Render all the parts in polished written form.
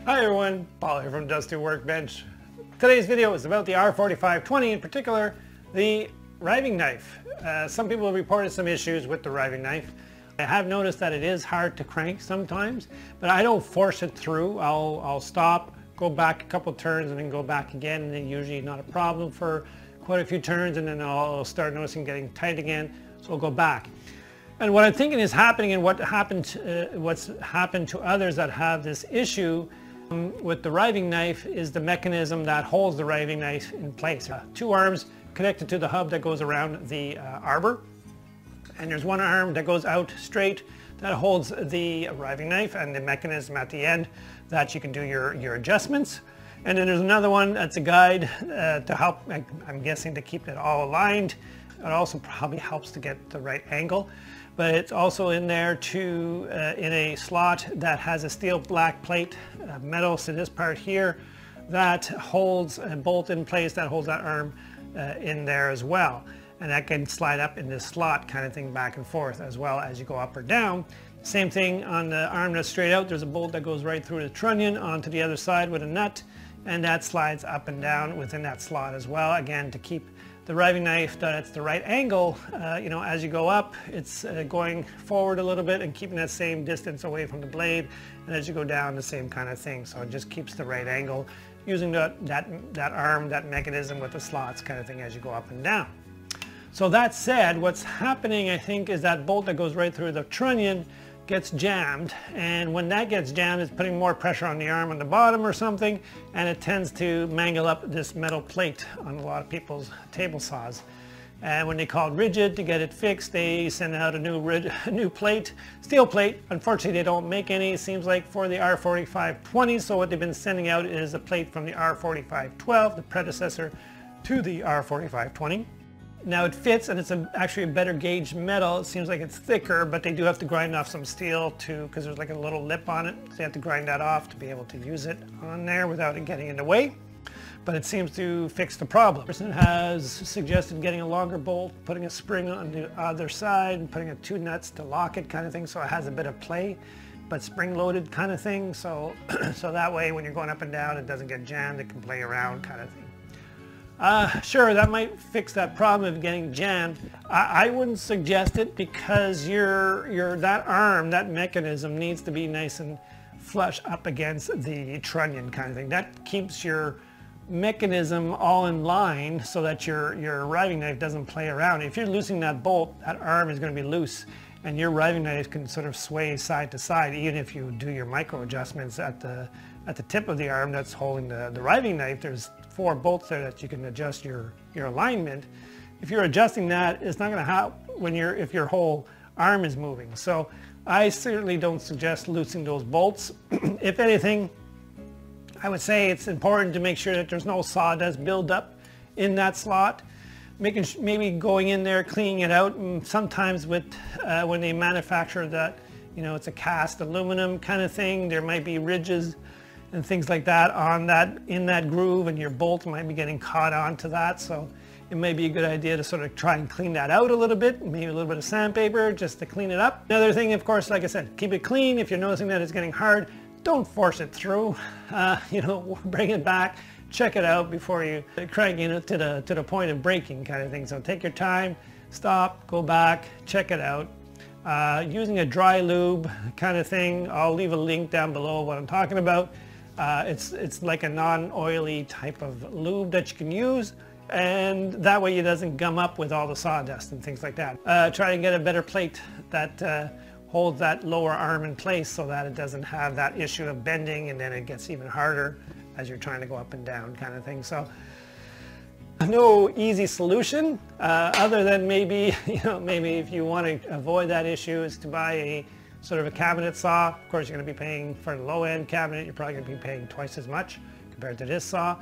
Hi everyone, Paul here from Dusty Workbench. Today's video is about the R4520, in particular the riving knife. Some people have reported some issues with the riving knife. I have noticed that it is hard to crank sometimes, but I don't force it through. I'll stop, go back a couple turns and then go back again, and then usually not a problem for quite a few turns, and then I'll start noticing getting tight again, so I'll go back. And what I'm thinking is happening, and what's happened to others that have this issue with the riving knife, is the mechanism that holds the riving knife in place. Two arms connected to the hub that goes around the arbor, and there's one arm that goes out straight that holds the riving knife and the mechanism at the end that you can do your adjustments. And then there's another one that's a guide to help, I'm guessing, to keep it all aligned. It also probably helps to get the right angle. But it's also in there in a slot that has a steel black plate, metal, so this part here, that holds a bolt in place that holds that arm in there as well. And that can slide up in this slot kind of thing, back and forth, as well as you go up or down. Same thing on the arm that's straight out. There's a bolt that goes right through the trunnion onto the other side with a nut, and that slides up and down within that slot as well, again to keep the riving knife that it's the right angle. As you go up, it's going forward a little bit and keeping that same distance away from the blade, and as you go down, the same kind of thing. So it just keeps the right angle using that arm, that mechanism with the slots kind of thing as you go up and down. So that said, what's happening, I think, is that bolt that goes right through the trunnion gets jammed, and when that gets jammed, it's putting more pressure on the arm on the bottom or something, and it tends to mangle up this metal plate on a lot of people's table saws. And when they called Ridgid to get it fixed, they send out a new plate, steel plate. Unfortunately, they don't make any, it seems like, for the R4520, so what they've been sending out is a plate from the R4512, the predecessor to the R4520. Now it fits, and it's actually a better gauge metal. It seems like it's thicker, but they do have to grind off some steel too, because there's like a little lip on it. So they have to grind that off to be able to use it on there without it getting in the way. But it seems to fix the problem. The person has suggested getting a longer bolt, putting a spring on the other side, and putting two nuts to lock it kind of thing, so it has a bit of play, but spring-loaded kind of thing. So, so that way when you're going up and down, it doesn't get jammed, it can play around kind of thing. Sure, that might fix that problem of getting jammed. I wouldn't suggest it, because that arm, that mechanism, needs to be nice and flush up against the trunnion kind of thing. That keeps your mechanism all in line so that your riving knife doesn't play around. If you're loosening that bolt, that arm is going to be loose, and your riving knife can sort of sway side to side, even if you do your micro adjustments at the tip of the arm that's holding the riving knife. There's 4 bolts there that you can adjust your alignment. If you're adjusting that, it's not going to help if your whole arm is moving. So I certainly don't suggest loosening those bolts. If anything, I would say it's important to make sure that there's no sawdust buildup in that slot. Maybe going in there, cleaning it out. And sometimes when they manufacture that, it's a cast aluminum kind of thing, there might be ridges and things like that in that groove, and your bolt might be getting caught onto that. So it may be a good idea to sort of try and clean that out a little bit, maybe a little bit of sandpaper just to clean it up. Another thing, of course, like I said, keep it clean. If you're noticing that it's getting hard, don't force it through. Bring it back, check it out before you crank it to the point of breaking kind of thing. So take your time, stop, go back, check it out. Using a dry lube kind of thing, I'll leave a link down below of what I'm talking about. It's like a non-oily type of lube that you can use, and that way it doesn't gum up with all the sawdust and things like that. Try to get a better plate that holds that lower arm in place so that it doesn't have that issue of bending, and then it gets even harder as you're trying to go up and down kind of thing. So no easy solution, other than maybe if you want to avoid that issue, is to buy a sort of a cabinet saw. Of course, you're going to be paying for the low-end cabinet. You're probably going to be paying twice as much compared to this saw.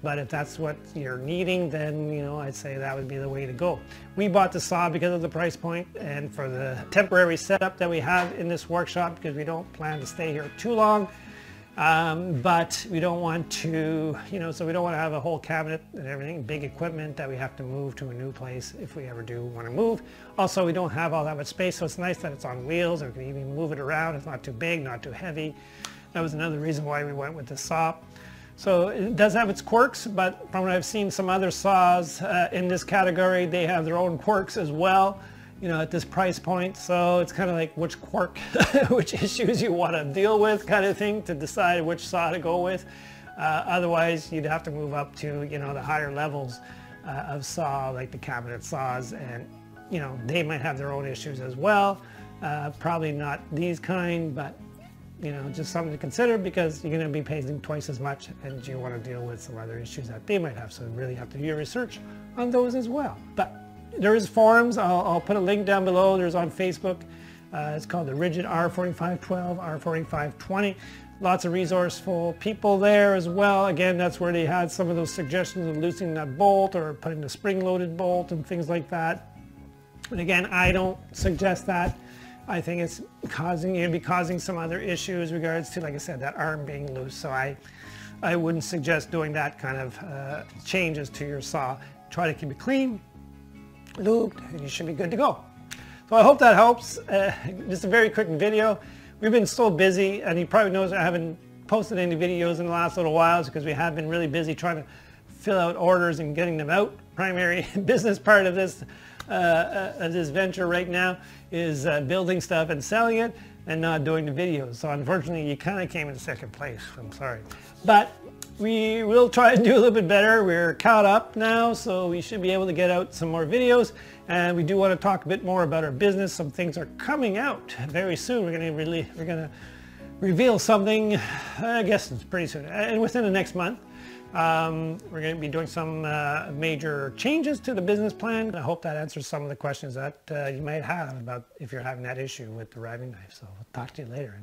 But if that's what you're needing, then I'd say that would be the way to go. We bought the saw because of the price point and for the temporary setup that we have in this workshop, because we don't plan to stay here too long. But we don't want to, so we don't want to have a whole cabinet and everything, big equipment that we have to move to a new place if we ever do want to move. Also, we don't have all that much space, so it's nice that it's on wheels, and we can even move it around. It's not too big, not too heavy. That was another reason why we went with the saw. So it does have its quirks, but from what I've seen some other saws in this category, they have their own quirks as well, you know, at this price point. So it's kind of like which quirk, which issues you want to deal with kind of thing to decide which saw to go with. Otherwise, you'd have to move up to, you know, the higher levels of saw, like the cabinet saws, and, you know, they might have their own issues as well. Probably not these kind, but you know, just something to consider because you're going to be paying twice as much and you want to deal with some other issues that they might have. So you really have to do your research on those as well. But there is forums. I'll put a link down below. There's on Facebook. It's called the Ridgid R4520, R4520. Lots of resourceful people there as well. Again, that's where they had some of those suggestions of loosening that bolt or putting the spring-loaded bolt and things like that. And again, I don't suggest that. I think it's causing some other issues regards to, like I said, that arm being loose. So I wouldn't suggest doing that kind of changes to your saw. Try to keep it clean, lubed, and you should be good to go. So I hope that helps. Just a very quick video. We've been so busy, and you probably noticed I haven't posted any videos in the last little while because we have been really busy trying to fill out orders and getting them out. Primary business part of this venture right now is building stuff and selling it and not doing the videos. So unfortunately you kind of came in second place. I'm sorry. But we will try to do a little bit better. We're caught up now, so we should be able to get out some more videos. And we do want to talk a bit more about our business. Some things are coming out very soon. We're gonna reveal something, I guess it's pretty soon, and within the next month. We're going to be doing some major changes to the business plan. I hope that answers some of the questions that you might have about if you're having that issue with the riving knife. So we'll talk to you later.